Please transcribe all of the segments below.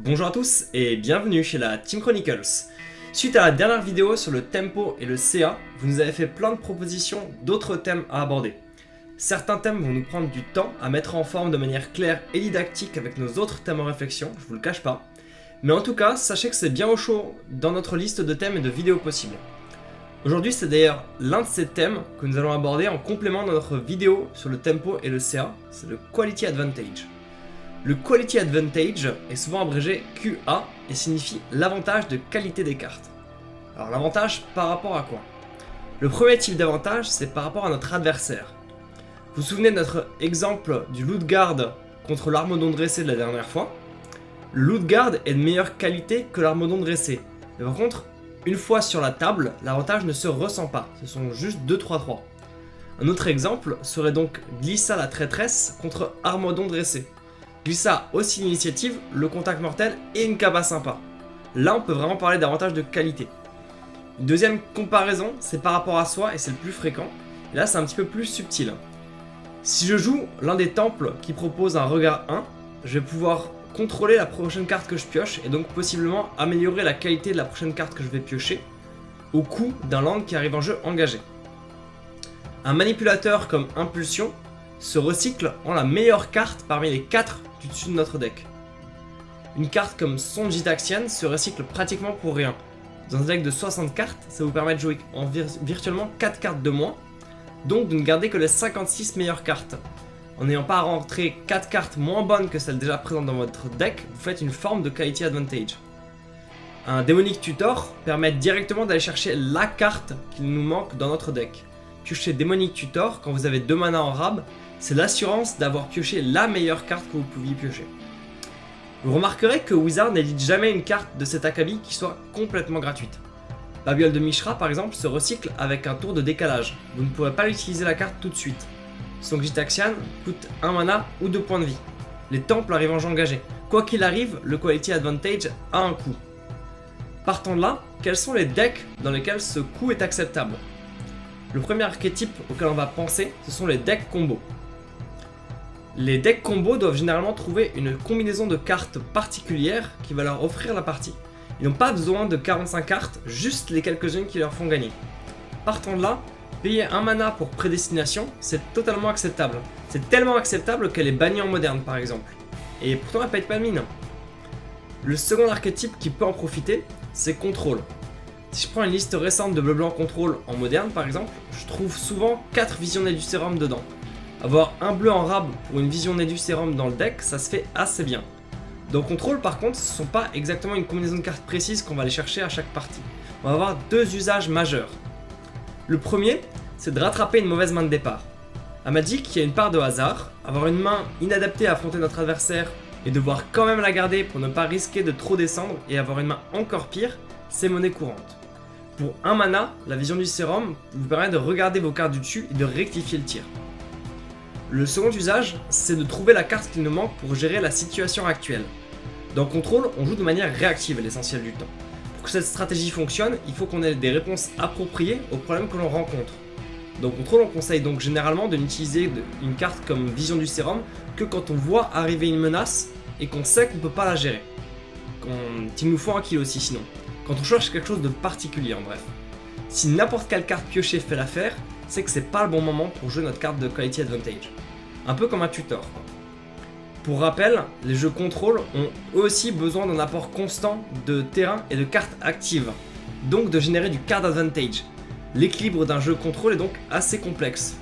Bonjour à tous et bienvenue chez la Team Chronicles. Suite à la dernière vidéo sur le tempo et le CA, vous nous avez fait plein de propositions d'autres thèmes à aborder. Certains thèmes vont nous prendre du temps à mettre en forme de manière claire et didactique avec nos autres thèmes en réflexion, je vous le cache pas. Mais en tout cas, sachez que c'est bien au chaud dans notre liste de thèmes et de vidéos possibles. Aujourd'hui, c'est d'ailleurs l'un de ces thèmes que nous allons aborder en complément de notre vidéo sur le tempo et le CA, c'est le Quality Advantage. Le Quality Advantage est souvent abrégé QA et signifie l'avantage de qualité des cartes. Alors l'avantage par rapport à quoi? Le premier type d'avantage, c'est par rapport à notre adversaire. Vous vous souvenez de notre exemple du Loot Guard contre l'Armodon dressé de la dernière fois? Le Loot Guard est de meilleure qualité que l'Armodon dressé. Mais par contre, une fois sur la table, l'avantage ne se ressent pas, ce sont juste 2-3-3. Un autre exemple serait donc Glissa la traîtresse contre Armodon dressé. Glissa aussi l'initiative, le contact mortel et une cabane sympa. Là on peut vraiment parler d'avantage de qualité. Une deuxième comparaison, c'est par rapport à soi et c'est le plus fréquent. Et là c'est un petit peu plus subtil. Si je joue l'un des temples qui propose un regard 1, je vais pouvoir contrôler la prochaine carte que je pioche et donc possiblement améliorer la qualité de la prochaine carte que je vais piocher au coût d'un land qui arrive en jeu engagé. Un manipulateur comme Impulsion se recycle en la meilleure carte parmi les 4 du dessus de notre deck. Une carte comme Sonde Gitaxian se recycle pratiquement pour rien. Dans un deck de 60 cartes, ça vous permet de jouer en virtuellement 4 cartes de moins, donc de ne garder que les 56 meilleures cartes. En n'ayant pas à rentrer 4 cartes moins bonnes que celles déjà présentes dans votre deck, vous faites une forme de Quality Advantage. Un Demonic Tutor permet directement d'aller chercher la carte qu'il nous manque dans notre deck. Piocher Demonic Tutor quand vous avez 2 mana en rab, c'est l'assurance d'avoir pioché la meilleure carte que vous pouviez piocher. Vous remarquerez que Wizard n'édite jamais une carte de cet acabit qui soit complètement gratuite. Babiole de Mishra par exemple se recycle avec un tour de décalage, vous ne pourrez pas utiliser la carte tout de suite. Son Gitaxian coûte 1 mana ou 2 points de vie. Les temples arrivent en jeu engagé. Quoi qu'il arrive, le Quality Advantage a un coût. Partant de là, quels sont les decks dans lesquels ce coût est acceptable? Le premier archétype auquel on va penser, ce sont les decks combos. Les decks combos doivent généralement trouver une combinaison de cartes particulières qui va leur offrir la partie. Ils n'ont pas besoin de 45 cartes, juste les quelques-unes qui leur font gagner. Partant de là, payer 1 mana pour prédestination, c'est totalement acceptable. C'est tellement acceptable qu'elle est bannie en moderne par exemple. Et pourtant elle paye pas de mine. Le second archétype qui peut en profiter, c'est contrôle. Si je prends une liste récente de bleu-blanc contrôle en moderne par exemple, je trouve souvent 4 visionnées du sérum dedans. Avoir un bleu en rab pour une visionnée du sérum dans le deck, ça se fait assez bien. Dans contrôle par contre, ce ne sont pas exactement une combinaison de cartes précises qu'on va aller chercher à chaque partie. On va avoir 2 usages majeurs. Le premier, c'est de rattraper une mauvaise main de départ. À Magic, il y a une part de hasard, avoir une main inadaptée à affronter notre adversaire et devoir quand même la garder pour ne pas risquer de trop descendre et avoir une main encore pire, c'est monnaie courante. Pour 1 mana, la vision du sérum vous permet de regarder vos cartes du dessus et de rectifier le tir. Le second usage, c'est de trouver la carte qu'il nous manque pour gérer la situation actuelle. Dans Control, on joue de manière réactive l'essentiel du temps. Pour que cette stratégie fonctionne, il faut qu'on ait des réponses appropriées aux problèmes que l'on rencontre. Dans Control, on conseille donc généralement de n'utiliser une carte comme Vision du Sérum que quand on voit arriver une menace et qu'on sait qu'on ne peut pas la gérer. Il nous faut un kill aussi sinon. Quand on cherche quelque chose de particulier en bref. Si n'importe quelle carte piochée fait l'affaire, c'est que c'est pas le bon moment pour jouer notre carte de Quality Advantage. Un peu comme un tutor. Pour rappel, les jeux contrôle ont eux aussi besoin d'un apport constant de terrain et de cartes actives, donc de générer du card advantage. L'équilibre d'un jeu contrôle est donc assez complexe.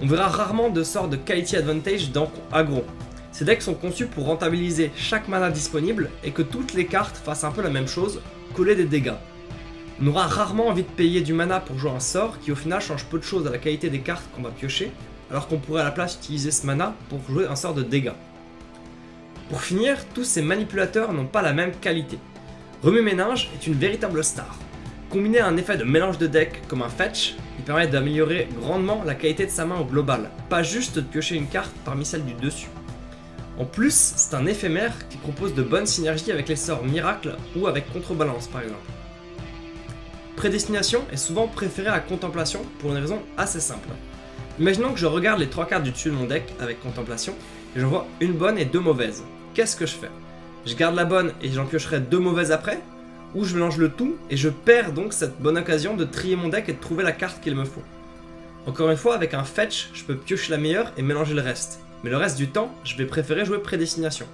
On verra rarement de sorte de Quality Advantage dans aggro. Ces decks sont conçus pour rentabiliser chaque mana disponible et que toutes les cartes fassent un peu la même chose, coller des dégâts. On aura rarement envie de payer du mana pour jouer un sort qui au final change peu de choses à la qualité des cartes qu'on va piocher, alors qu'on pourrait à la place utiliser ce mana pour jouer un sort de dégâts. Pour finir, tous ces manipulateurs n'ont pas la même qualité. Remue-Ménage est une véritable star. Combiné à un effet de mélange de deck comme un fetch, il permet d'améliorer grandement la qualité de sa main au global, pas juste de piocher une carte parmi celles du dessus. En plus, c'est un éphémère qui propose de bonnes synergies avec les sorts Miracle ou avec Contrebalance par exemple. Prédestination est souvent préférée à Contemplation pour une raison assez simple. Imaginons que je regarde les 3 cartes du dessus de mon deck avec Contemplation et j'en vois une bonne et 2 mauvaises. Qu'est-ce que je fais? je garde la bonne et j'en piocherai 2 mauvaises après, ou je mélange le tout et je perds donc cette bonne occasion de trier mon deck et de trouver la carte qu'il me faut. Encore une fois, avec un fetch, je peux piocher la meilleure et mélanger le reste, mais le reste du temps, je vais préférer jouer prédestination.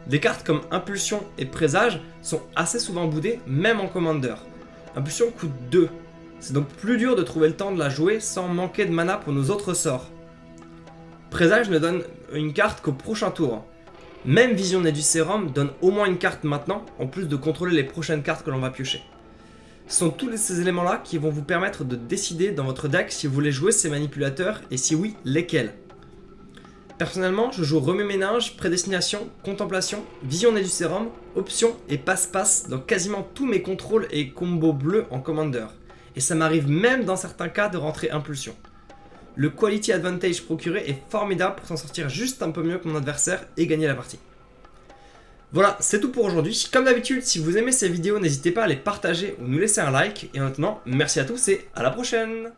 Des cartes comme Impulsion et Présage sont assez souvent boudées, même en Commander. Impulsion coûte 2, c'est donc plus dur de trouver le temps de la jouer sans manquer de mana pour nos autres sorts. Présage ne donne une carte qu'au prochain tour. Même Visionnaire du Sérum donne au moins une carte maintenant, en plus de contrôler les prochaines cartes que l'on va piocher. Ce sont tous ces éléments-là qui vont vous permettre de décider dans votre deck si vous voulez jouer ces manipulateurs et si oui, lesquels. Personnellement, je joue Remue-Ménage, Prédestination, Contemplation, Visionnaire du Sérum, Option et Passe-Passe dans quasiment tous mes contrôles et combos bleus en Commander. Et ça m'arrive même dans certains cas de rentrer Impulsion. Le Quality Advantage procuré est formidable pour s'en sortir juste un peu mieux que mon adversaire et gagner la partie. Voilà, c'est tout pour aujourd'hui. Comme d'habitude, si vous aimez ces vidéos, n'hésitez pas à les partager ou nous laisser un like. Et maintenant, merci à tous et à la prochaine!